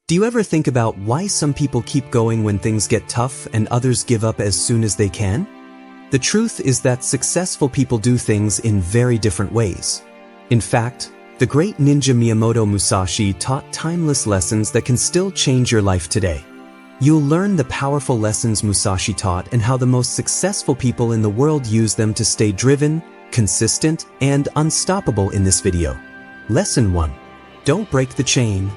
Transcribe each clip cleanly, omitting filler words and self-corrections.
Do you ever think about why some people keep going when things get tough and others give up as soon as they can? The truth is that successful people do things in very different ways. In fact, the great ninja Miyamoto Musashi taught timeless lessons that can still change your life today. You'll learn the powerful lessons Musashi taught and how the most successful people in the world use them to stay driven, consistent, and unstoppable in this video. Lesson 1. Don't break the chain.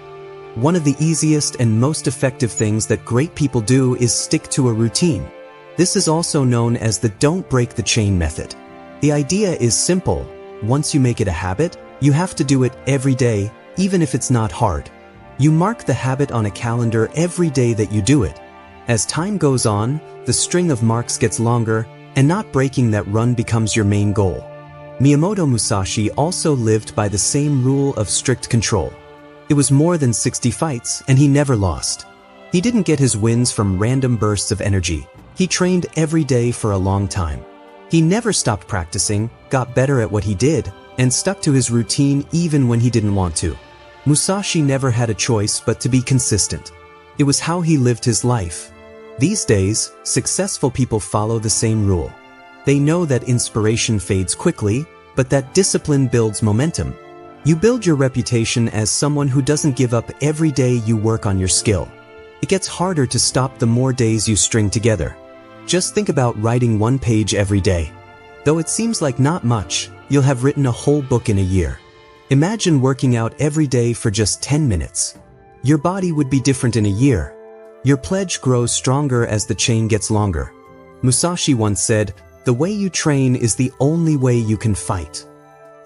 One of the easiest and most effective things that great people do is stick to a routine. This is also known as the don't break the chain method. The idea is simple. Once you make it a habit, you have to do it every day, even if it's not hard. You mark the habit on a calendar every day that you do it. As time goes on, the string of marks gets longer, and not breaking that run becomes your main goal. Miyamoto Musashi also lived by the same rule of strict control. It was more than 60 fights, and he never lost. He didn't get his wins from random bursts of energy. He trained every day for a long time. He never stopped practicing, got better at what he did, and stuck to his routine even when he didn't want to. Musashi never had a choice but to be consistent. It was how he lived his life. These days, successful people follow the same rule. They know that inspiration fades quickly, but that discipline builds momentum. You build your reputation as someone who doesn't give up every day you work on your skill. It gets harder to stop the more days you string together. Just think about writing one page every day. Though it seems like not much, you'll have written a whole book in a year. Imagine working out every day for just 10 minutes. Your body would be different in a year. Your pledge grows stronger as the chain gets longer. Musashi once said, "The way you train is the only way you can fight."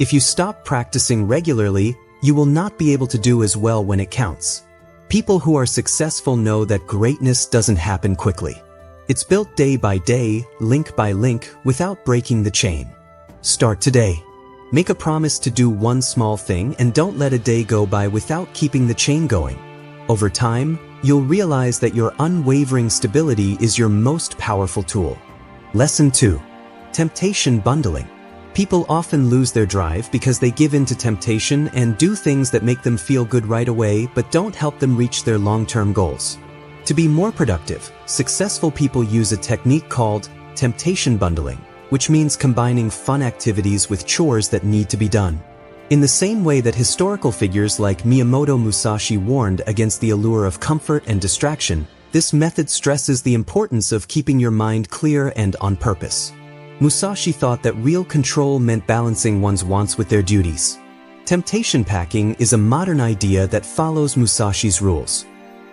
If you stop practicing regularly, you will not be able to do as well when it counts. People who are successful know that greatness doesn't happen quickly. It's built day by day, link by link, without breaking the chain. Start today. Make a promise to do one small thing and don't let a day go by without keeping the chain going. Over time, you'll realize that your unwavering stability is your most powerful tool. Lesson 2. Temptation bundling. People often lose their drive because they give in to temptation and do things that make them feel good right away but don't help them reach their long-term goals. To be more productive, successful people use a technique called temptation bundling, which means combining fun activities with chores that need to be done. In the same way that historical figures like Miyamoto Musashi warned against the allure of comfort and distraction, this method stresses the importance of keeping your mind clear and on purpose. Musashi thought that real control meant balancing one's wants with their duties. Temptation packing is a modern idea that follows Musashi's rules.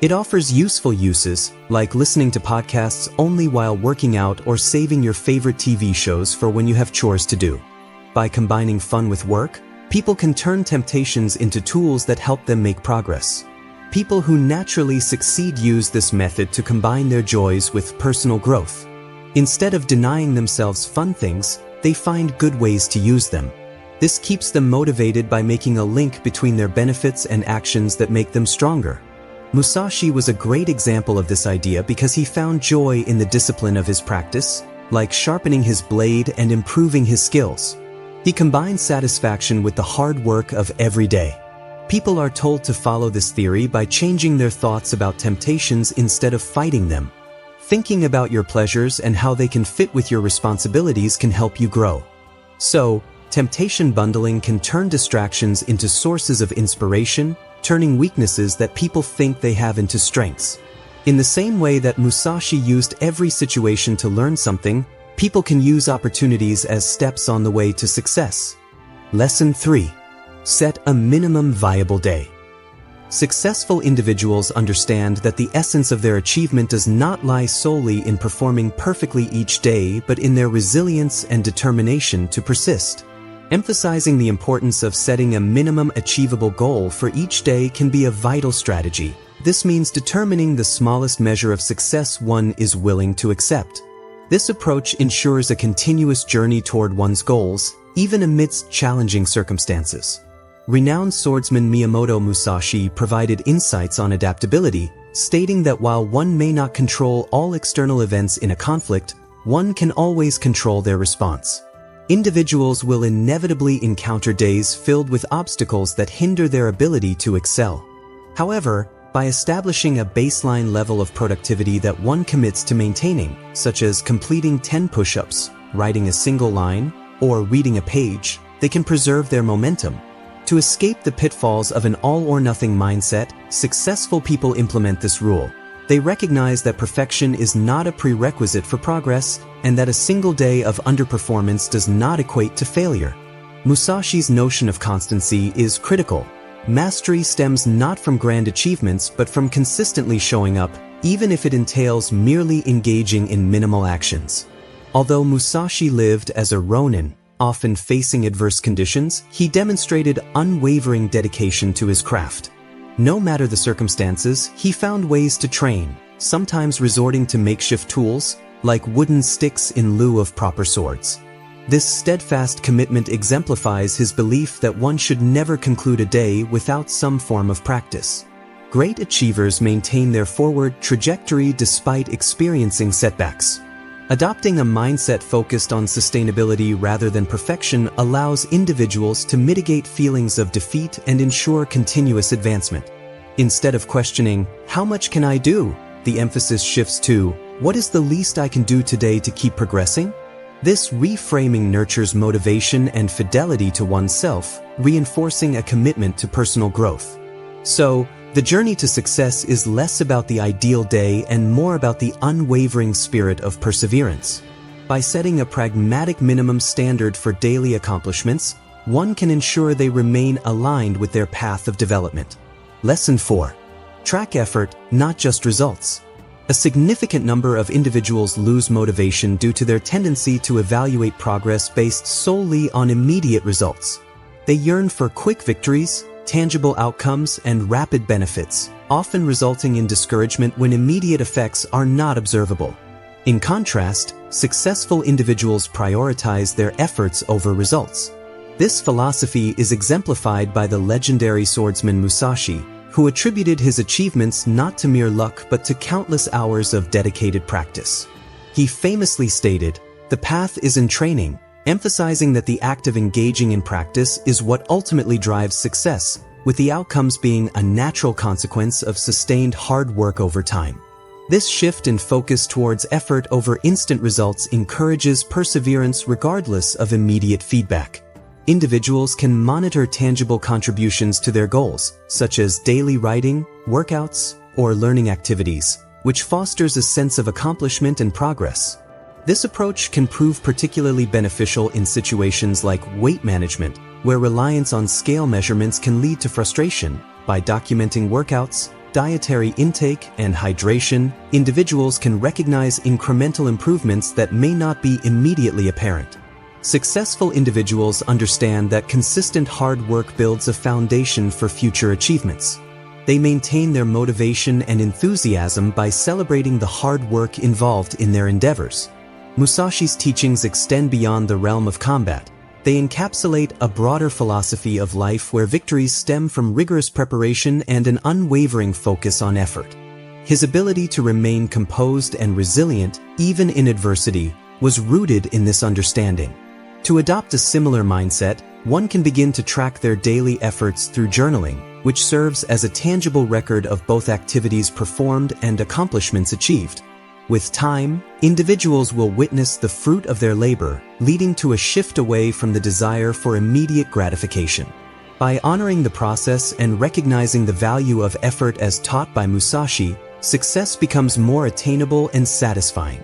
It offers useful uses, like listening to podcasts only while working out or saving your favorite TV shows for when you have chores to do. By combining fun with work, people can turn temptations into tools that help them make progress. People who naturally succeed use this method to combine their joys with personal growth. Instead of denying themselves fun things, they find good ways to use them. This keeps them motivated by making a link between their benefits and actions that make them stronger. Musashi was a great example of this idea because he found joy in the discipline of his practice, like sharpening his blade and improving his skills. He combined satisfaction with the hard work of every day. People are told to follow this theory by changing their thoughts about temptations instead of fighting them. Thinking about your pleasures and how they can fit with your responsibilities can help you grow. So, temptation bundling can turn distractions into sources of inspiration, turning weaknesses that people think they have into strengths. In the same way that Musashi used every situation to learn something, people can use opportunities as steps on the way to success. Lesson 3. Set a minimum viable day. Successful individuals understand that the essence of their achievement does not lie solely in performing perfectly each day, but in their resilience and determination to persist. Emphasizing the importance of setting a minimum achievable goal for each day can be a vital strategy. This means determining the smallest measure of success one is willing to accept. This approach ensures a continuous journey toward one's goals, even amidst challenging circumstances. Renowned swordsman Miyamoto Musashi provided insights on adaptability, stating that while one may not control all external events in a conflict, one can always control their response. Individuals will inevitably encounter days filled with obstacles that hinder their ability to excel. However, By establishing a baseline level of productivity that one commits to maintaining, such as completing 10 push-ups, writing a single line, or reading a page, they can preserve their momentum. To escape the pitfalls of an all-or-nothing mindset, successful people implement this rule. They recognize that perfection is not a prerequisite for progress, and that a single day of underperformance does not equate to failure. Musashi's notion of constancy is critical. Mastery stems not from grand achievements but from consistently showing up, even if it entails merely engaging in minimal actions. Although Musashi lived as a ronin, often facing adverse conditions, he demonstrated unwavering dedication to his craft. No matter the circumstances, he found ways to train, sometimes resorting to makeshift tools, like wooden sticks in lieu of proper swords. This steadfast commitment exemplifies his belief that one should never conclude a day without some form of practice. Great achievers maintain their forward trajectory despite experiencing setbacks. Adopting a mindset focused on sustainability rather than perfection allows individuals to mitigate feelings of defeat and ensure continuous advancement. Instead of questioning, "How much can I do?" the emphasis shifts to, "What is the least I can do today to keep progressing?" This reframing nurtures motivation and fidelity to oneself, reinforcing a commitment to personal growth. So, the journey to success is less about the ideal day and more about the unwavering spirit of perseverance. By setting a pragmatic minimum standard for daily accomplishments, one can ensure they remain aligned with their path of development. Lesson 4. Track effort, not just results. A significant number of individuals lose motivation due to their tendency to evaluate progress based solely on immediate results. They yearn for quick victories, tangible outcomes, and rapid benefits, often resulting in discouragement when immediate effects are not observable. In contrast, successful individuals prioritize their efforts over results. This philosophy is exemplified by the legendary swordsman Musashi, who attributed his achievements not to mere luck but to countless hours of dedicated practice. He famously stated, "The path is in training," emphasizing that the act of engaging in practice is what ultimately drives success, with the outcomes being a natural consequence of sustained hard work over time. This shift in focus towards effort over instant results encourages perseverance regardless of immediate feedback. Individuals can monitor tangible contributions to their goals, such as daily writing, workouts, or learning activities, which fosters a sense of accomplishment and progress. This approach can prove particularly beneficial in situations like weight management, where reliance on scale measurements can lead to frustration. By documenting workouts, dietary intake, and hydration, individuals can recognize incremental improvements that may not be immediately apparent. Successful individuals understand that consistent hard work builds a foundation for future achievements. They maintain their motivation and enthusiasm by celebrating the hard work involved in their endeavors. Musashi's teachings extend beyond the realm of combat. They encapsulate a broader philosophy of life where victories stem from rigorous preparation and an unwavering focus on effort. His ability to remain composed and resilient, even in adversity, was rooted in this understanding. To adopt a similar mindset, one can begin to track their daily efforts through journaling, which serves as a tangible record of both activities performed and accomplishments achieved. With time, individuals will witness the fruit of their labor, leading to a shift away from the desire for immediate gratification. By honoring the process and recognizing the value of effort as taught by Musashi, success becomes more attainable and satisfying.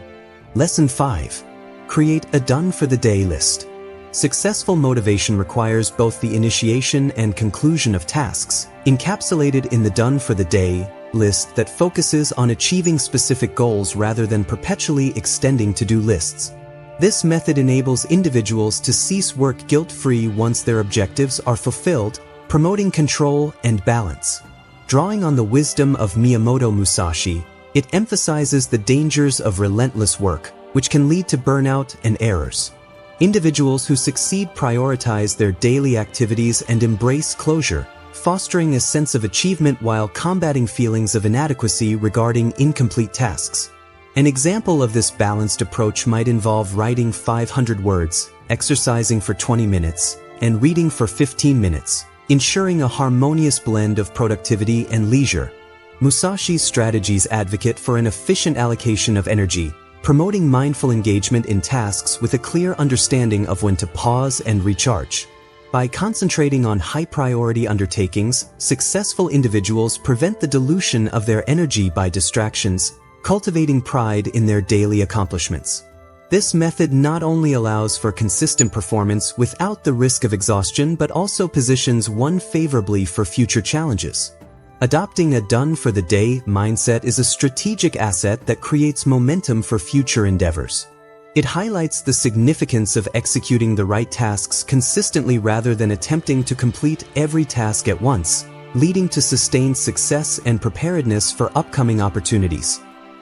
Lesson 5. Create a done-for-the-day list. Successful motivation requires both the initiation and conclusion of tasks, encapsulated in the done-for-the-day list that focuses on achieving specific goals rather than perpetually extending to-do lists. This method enables individuals to cease work guilt-free once their objectives are fulfilled, promoting control and balance. Drawing on the wisdom of Miyamoto Musashi, it emphasizes the dangers of relentless work, which can lead to burnout and errors. Individuals who succeed prioritize their daily activities and embrace closure, fostering a sense of achievement while combating feelings of inadequacy regarding incomplete tasks. An example of this balanced approach might involve writing 500 words, exercising for 20 minutes, and reading for 15 minutes, ensuring a harmonious blend of productivity and leisure. Musashi's strategies advocate for an efficient allocation of energy, promoting mindful engagement in tasks with a clear understanding of when to pause and recharge. By concentrating on high-priority undertakings, successful individuals prevent the dilution of their energy by distractions, cultivating pride in their daily accomplishments. This method not only allows for consistent performance without the risk of exhaustion but also positions one favorably for future challenges. Adopting a done-for-the-day mindset is a strategic asset that creates momentum for future endeavors. It highlights the significance of executing the right tasks consistently rather than attempting to complete every task at once, leading to sustained success and preparedness for upcoming opportunities.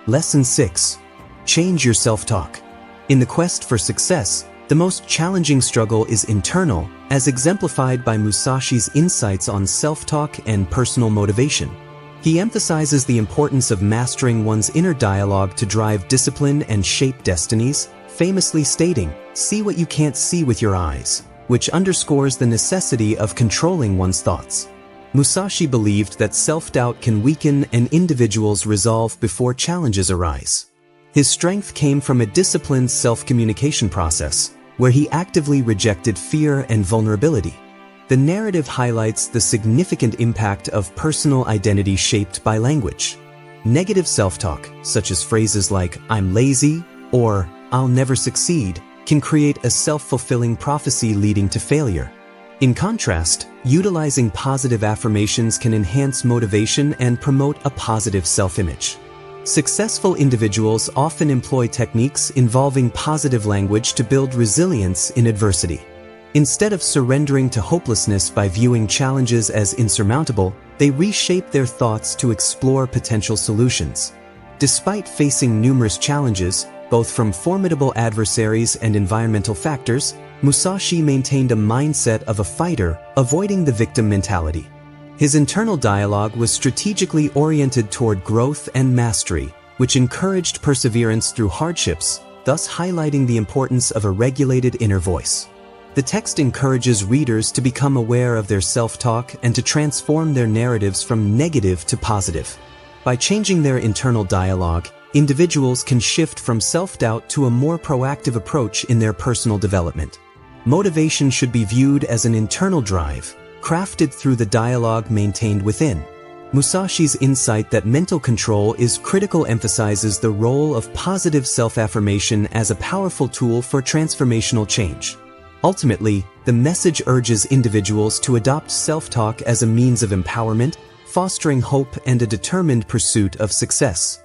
Lesson 6. Change your self-talk. In the quest for success, the most challenging struggle is internal, as exemplified by Musashi's insights on self-talk and personal motivation. He emphasizes the importance of mastering one's inner dialogue to drive discipline and shape destinies, famously stating, "See what you can't see with your eyes," which underscores the necessity of controlling one's thoughts. Musashi believed that self-doubt can weaken an individual's resolve before challenges arise. His strength came from a disciplined self-communication process, where he actively rejected fear and vulnerability. The narrative highlights the significant impact of personal identity shaped by language. Negative self-talk, such as phrases like "I'm lazy" or "I'll never succeed," can create a self-fulfilling prophecy leading to failure. In contrast, utilizing positive affirmations can enhance motivation and promote a positive self-image. Successful individuals often employ techniques involving positive language to build resilience in adversity. Instead of surrendering to hopelessness by viewing challenges as insurmountable, they reshape their thoughts to explore potential solutions. Despite facing numerous challenges, both from formidable adversaries and environmental factors, Musashi maintained a mindset of a fighter, avoiding the victim mentality. His internal dialogue was strategically oriented toward growth and mastery, which encouraged perseverance through hardships, thus highlighting the importance of a regulated inner voice. The text encourages readers to become aware of their self-talk and to transform their narratives from negative to positive. By changing their internal dialogue, individuals can shift from self-doubt to a more proactive approach in their personal development. Motivation should be viewed as an internal drive, crafted through the dialogue maintained within. Musashi's insight that mental control is critical emphasizes the role of positive self-affirmation as a powerful tool for transformational change. Ultimately, the message urges individuals to adopt self-talk as a means of empowerment, fostering hope and a determined pursuit of success.